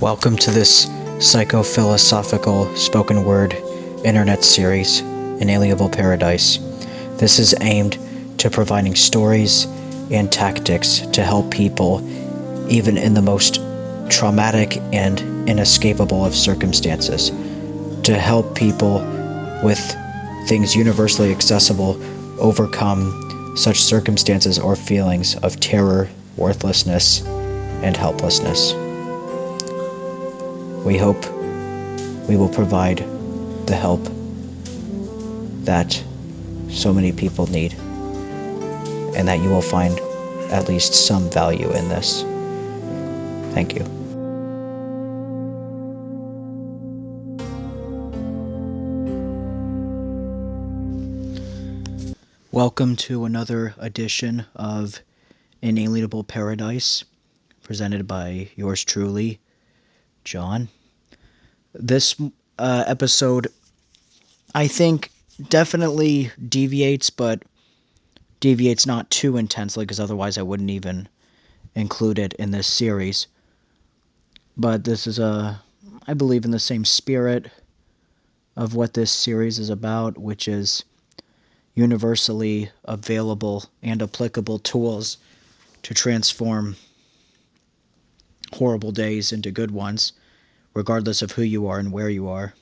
Welcome to this psycho-philosophical spoken word internet series, Inalienable Paradise. This is aimed to providing stories and tactics to help people, even in the most traumatic and inescapable of circumstances, to help people with things universally accessible overcome such circumstances or feelings of terror, worthlessness, and helplessness. We hope we will provide the help that so many people need, and that you will find at least some value in this. Thank you. Welcome to another edition of Inalienable Paradise, presented by yours truly, Jon. This episode, I think, definitely deviates, but deviates not too intensely, because otherwise I wouldn't even include it in this series. But this is I believe, in the same spirit of what this series is about, which is universally available and applicable tools to transform horrible days into good ones, regardless of who you are and where you are.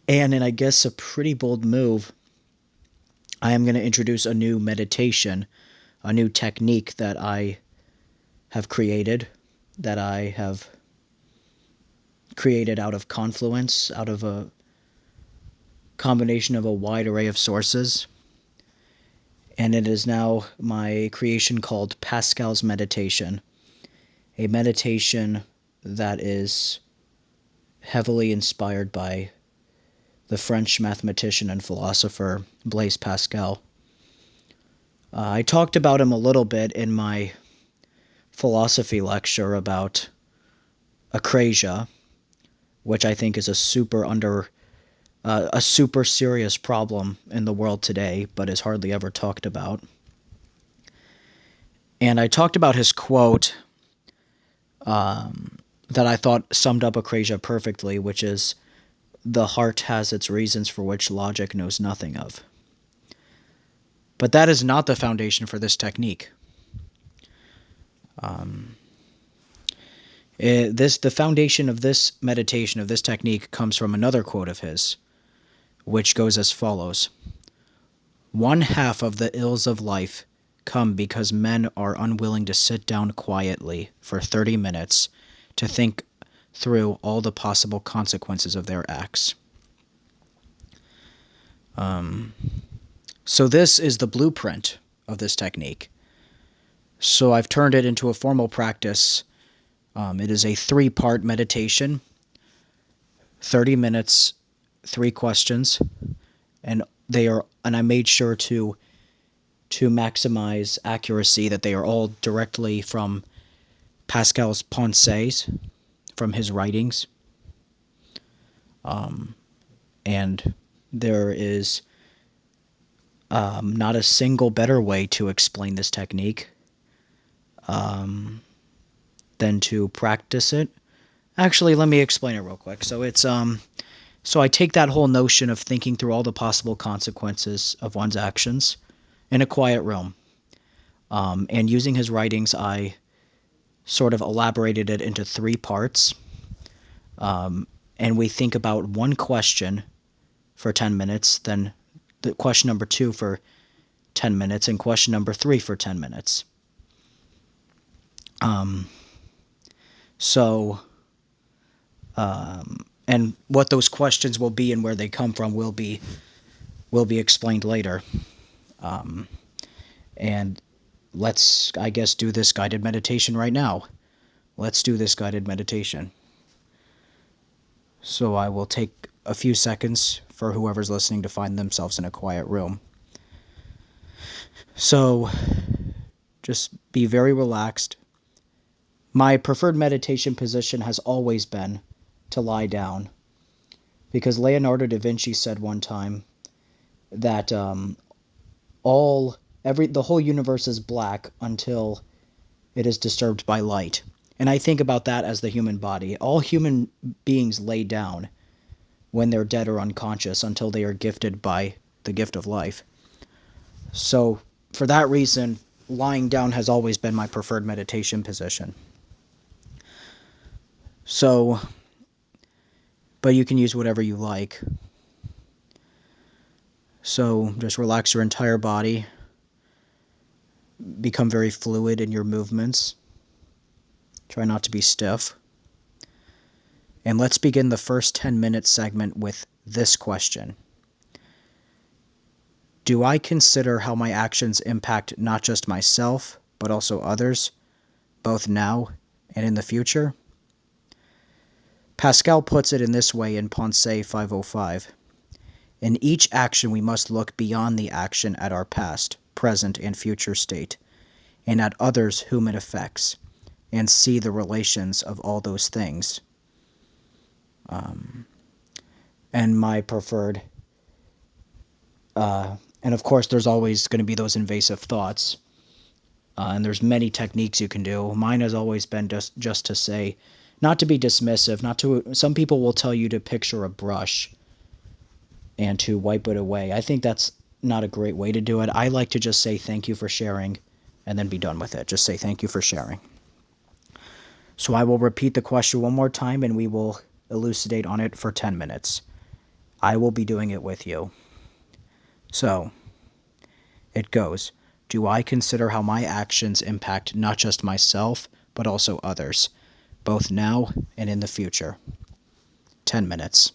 And in, I guess, a pretty bold move, I am going to introduce a new meditation, a new technique that I have created, out of confluence, out of a combination of a wide array of sources. And it is now my creation called Pascal's Meditation, a meditation that is heavily inspired by the French mathematician and philosopher Blaise Pascal. I talked about him a little bit in my philosophy lecture about acrasia, which I think is a super serious problem in the world today, but is hardly ever talked about. And I talked about his quote that I thought summed up acrasia perfectly, which is, "The heart has its reasons for which logic knows nothing of." But that is not the foundation for this technique. The foundation of this meditation, of this technique, comes from another quote of his, which goes as follows: "One half of the ills of life come because men are unwilling to sit down quietly for 30 minutes to think through all the possible consequences of their acts." So this is the blueprint of this technique. So I've turned it into a formal practice. It is a 3-part meditation, 30 minutes, 3 questions, and I made sure to maximize accuracy, that they are all directly from Pascal's pensées, from his writings. And there is not a single better way to explain this technique than to practice it. Actually, let me explain it real quick. So it's so I take that whole notion of thinking through all the possible consequences of one's actions in a quiet room, and using his writings, I sort of elaborated it into 3 parts, and we think about one question for 10 minutes, then the question number 2 for 10 minutes, and question number 3 for 10 minutes. And what those questions will be and where they come from will be explained later. And let's, I guess, do this guided meditation right now. Let's do this guided meditation. So I will take a few seconds for whoever's listening to find themselves in a quiet room. So just be very relaxed. My preferred meditation position has always been to lie down, because Leonardo da Vinci said one time that the whole universe is black until it is disturbed by light. And I think about that as the human body. All human beings lay down when they're dead or unconscious until they are gifted by the gift of life. So, for that reason, lying down has always been my preferred meditation position. So, but you can use whatever you like. So, just relax your entire body. Become very fluid in your movements. Try not to be stiff. And let's begin the first 10-minute segment with this question. Do I consider how my actions impact not just myself, but also others, both now and in the future? Pascal puts it in this way in Pensée 505. In each action we must look beyond the action at our past, present, and future state, and at others whom it affects, and see the relations of all those things. And my preferred, and of course there's always going to be those invasive thoughts, and there's many techniques you can do. Mine has always been just to say, not to be dismissive, not to, some people will tell you to picture a brush and to wipe it away. I think that's not a great way to do it. I like to just say thank you for sharing and then be done with it. Just say thank you for sharing. So I will repeat the question one more time and we will elucidate on it for 10 minutes. I will be doing it with you. So, it goes, do I consider how my actions impact not just myself, but also others, both now and in the future? 10 minutes.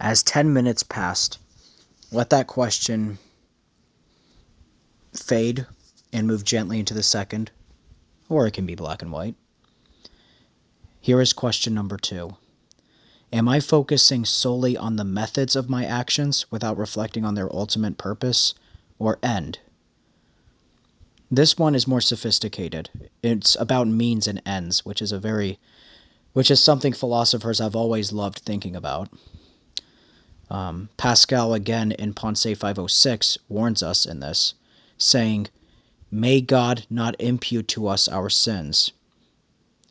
As 10 minutes passed, let that question fade and move gently into the second, or it can be black and white. Here is question number 2. Am I focusing solely on the methods of my actions without reflecting on their ultimate purpose or end? This one is more sophisticated. It's about means and ends, which is something philosophers have always loved thinking about. Pascal, again, in Pensée 506, warns us in this, saying, "May God not impute to us our sins,"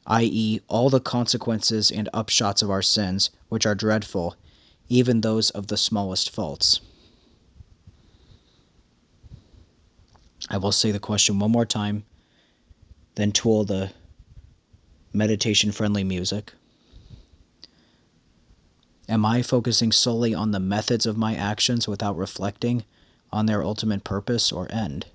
i.e., all the consequences and upshots of our sins, which are dreadful, even those of the smallest faults. I will say the question one more time, then tool the meditation-friendly music. Am I focusing solely on the methods of my actions without reflecting on their ultimate purpose or end?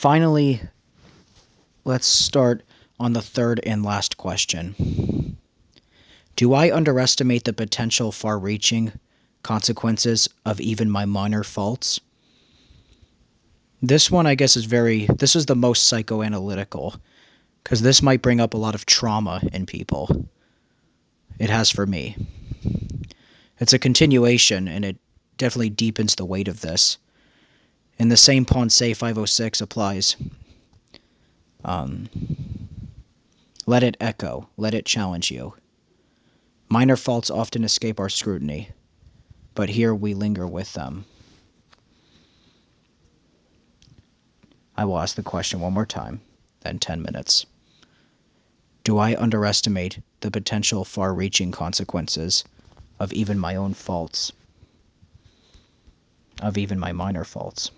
finally, let's start on the third and last question. Do I underestimate the potential far-reaching consequences of even my minor faults? This one, I guess, this is the most psychoanalytical, because this might bring up a lot of trauma in people. It has for me. It's a continuation, and it definitely deepens the weight of this. And the same Pensée 506 applies. Let it echo. Let it challenge you. Minor faults often escape our scrutiny, but here we linger with them. I will ask the question one more time, then 10 minutes. Do I underestimate the potential far-reaching consequences of even my own faults? Of even my minor faults?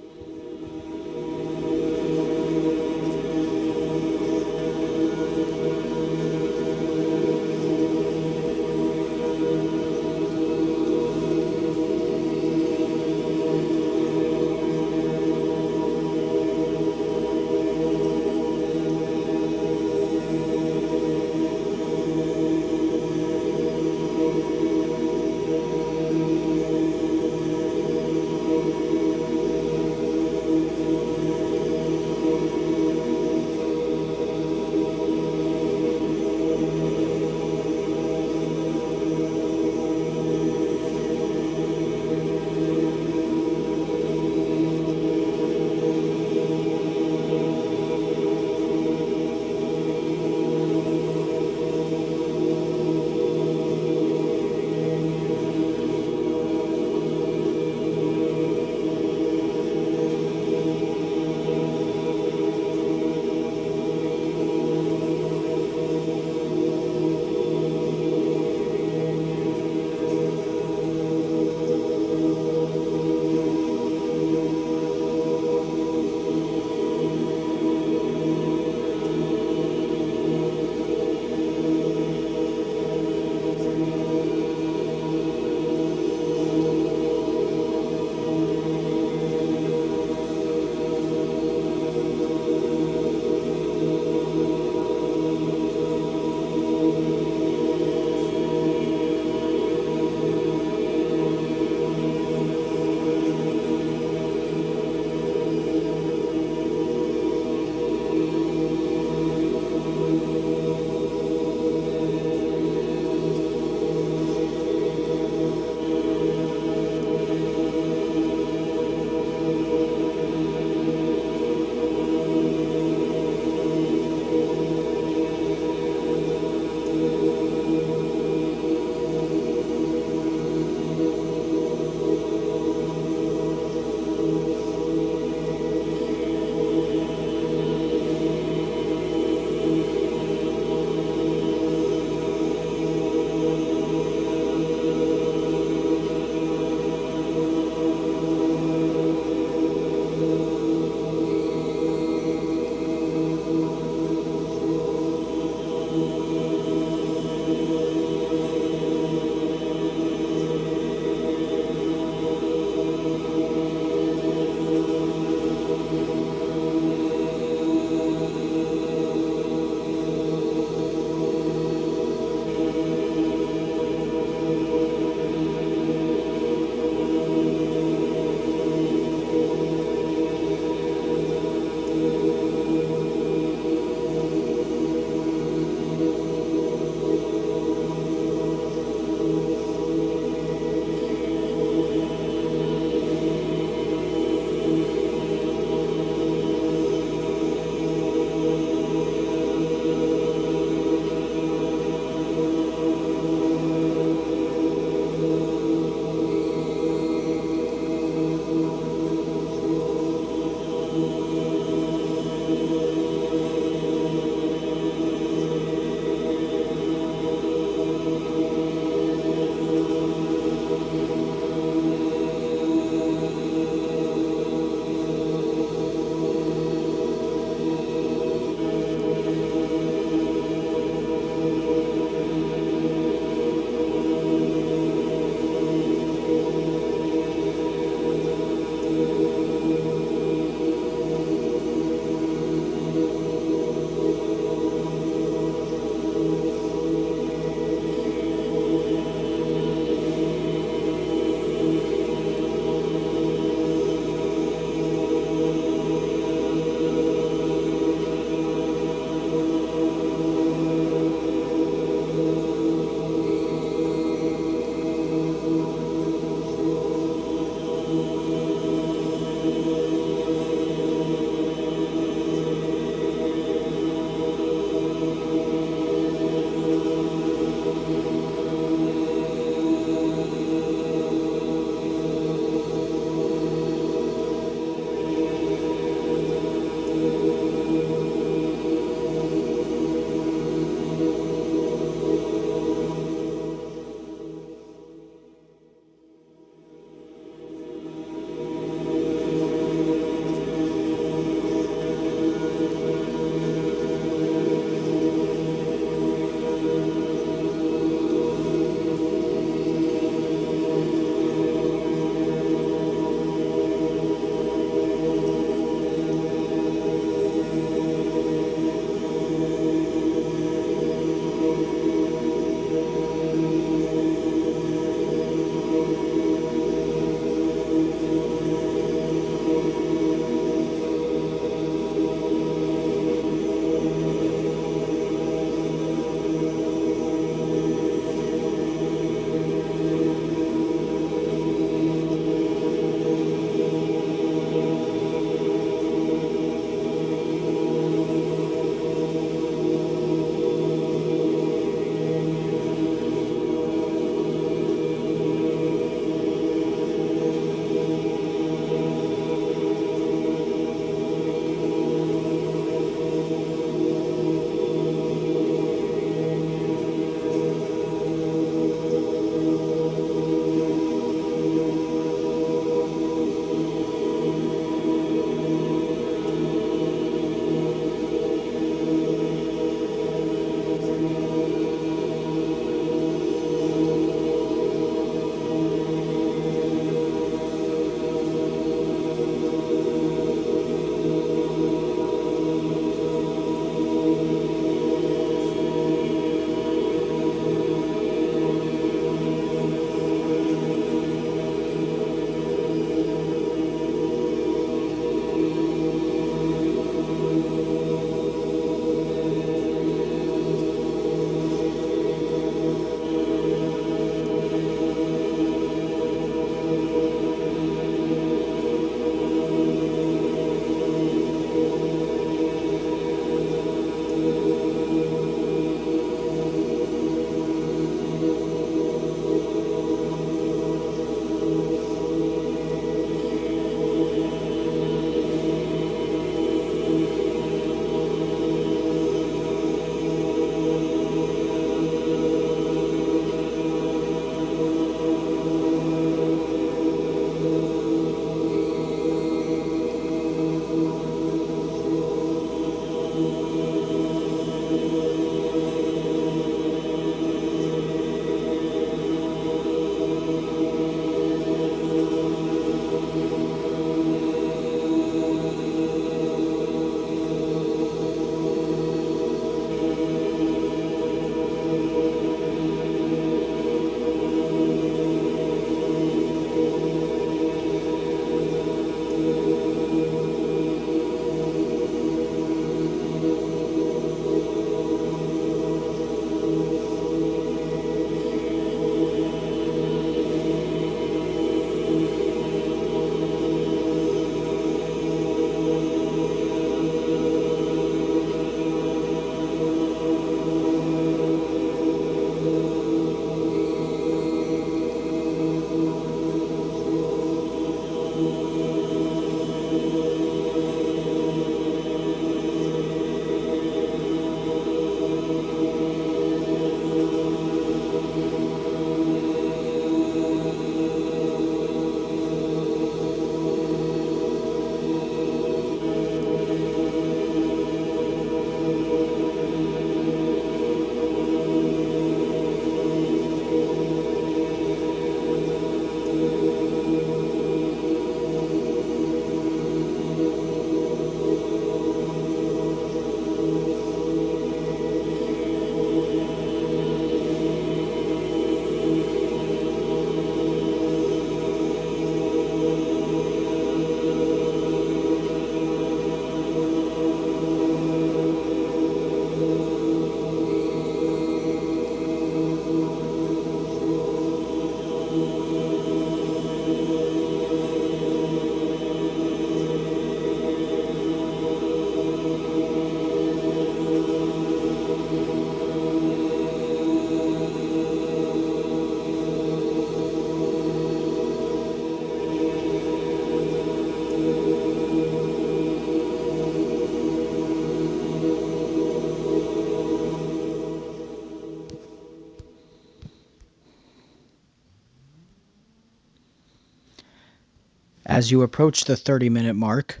As you approach the 30-minute mark,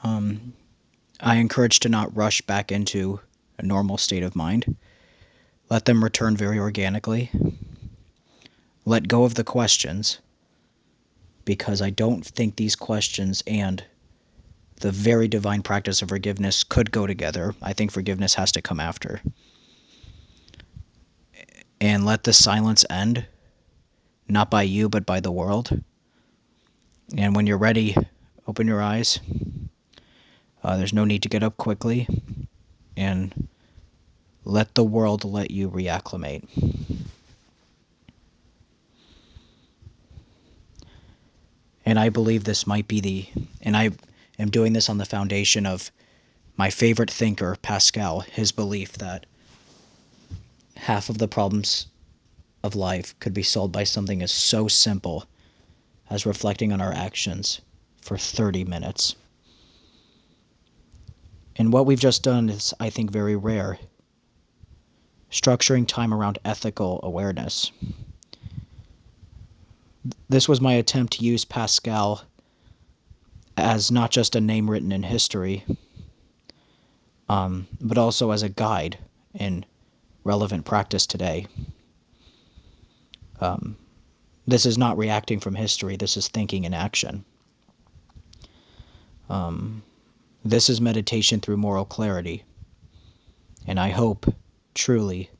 I encourage to not rush back into a normal state of mind. Let them return very organically. Let go of the questions, because I don't think these questions and the very divine practice of forgiveness could go together. I think forgiveness has to come after. And let the silence end, not by you, but by the world. And when you're ready, open your eyes. There's no need to get up quickly. And let the world let you reacclimate. And I believe this might be and I am doing this on the foundation of my favorite thinker, Pascal, his belief that half of the problems of life could be solved by something as so simple as reflecting on our actions for 30 minutes. And what we've just done is, I think, very rare. Structuring time around ethical awareness. This was my attempt to use Pascal as not just a name written in history, but also as a guide in relevant practice today. This is not reacting from history. This is thinking in action. This is meditation through moral clarity. And I hope, truly,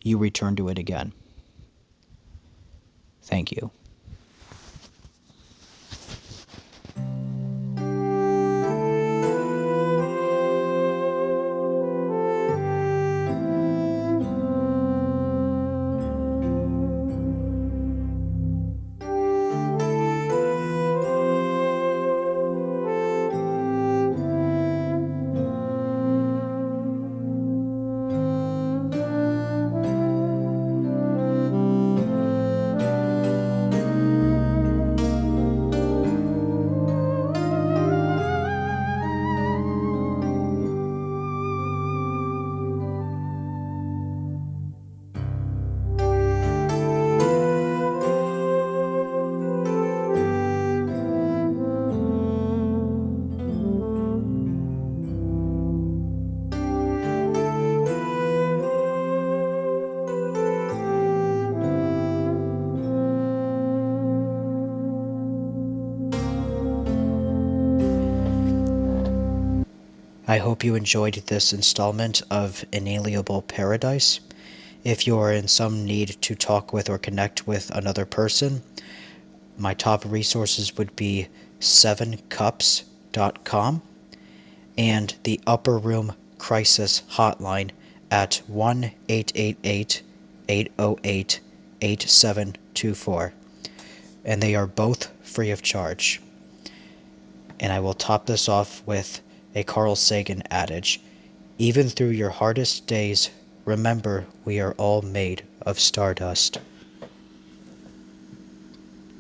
you return to it again. Thank you. I hope you enjoyed this installment of Inalienable Paradise. If you are in some need to talk with or connect with another person, my top resources would be 7cups.com and the Upper Room Crisis Hotline at 1-888-808-8724. And they are both free of charge. And I will top this off with a Carl Sagan adage: even through your hardest days, remember we are all made of stardust.